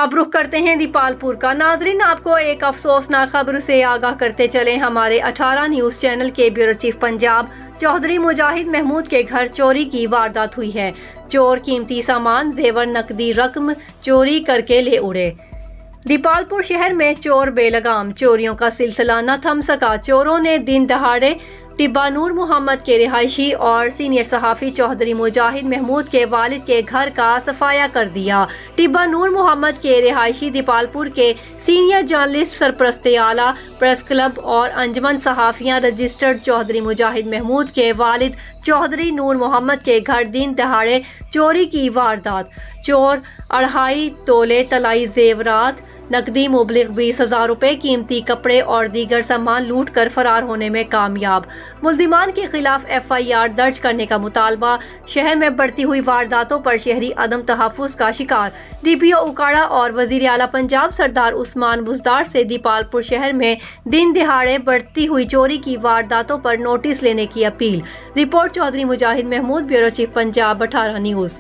اب رخ کرتے ہیں دیپالپور کا۔ ناظرین، آپ کو ایک افسوسناک خبر سے آگاہ کرتے چلیں۔ ہمارے 18 نیوز چینل کے بیورو چیف پنجاب چودھری مجاہد محمود کے گھر چوری کی واردات ہوئی ہے۔ چور قیمتی سامان، زیور، نقدی رقم چوری کر کے لے اڑے۔ دیپالپور شہر میں چور بے لگام، چوریوں کا سلسلہ نہ تھم سکا۔ چوروں نے دن دہاڑے ٹبہ نور محمد کے رہائشی اور سینئر صحافی چودھری مجاہد محمود کے والد کے گھر کا صفایا کر دیا۔ ٹبہ نور محمد کے رہائشی دیپالپور کے سینئر جرنلسٹ، سرپرست اعلیٰ پریس کلب اور انجمن صحافیاں رجسٹرڈ چودھری مجاہد محمود کے والد چودھری نور محمد کے گھر دن دہاڑے چوری کی واردات۔ چور 2.5 تولے طلائی زیورات، نقدی مبلغ 20,000 روپے، قیمتی کپڑے اور دیگر سامان لوٹ کر فرار ہونے میں کامیاب۔ ملزمان کے خلاف FIR درج کرنے کا مطالبہ۔ شہر میں بڑھتی ہوئی وارداتوں پر شہری عدم تحفظ کا شکار۔ DPO اکاڑہ اور وزیر اعلیٰ پنجاب سردار عثمان بزدار سے دیپالپور شہر میں دن دہاڑے بڑھتی ہوئی چوری کی وارداتوں پر نوٹس لینے کی appeal. Report Chaudhry Mujahid Mahmood, bureau chief Punjab 18 news.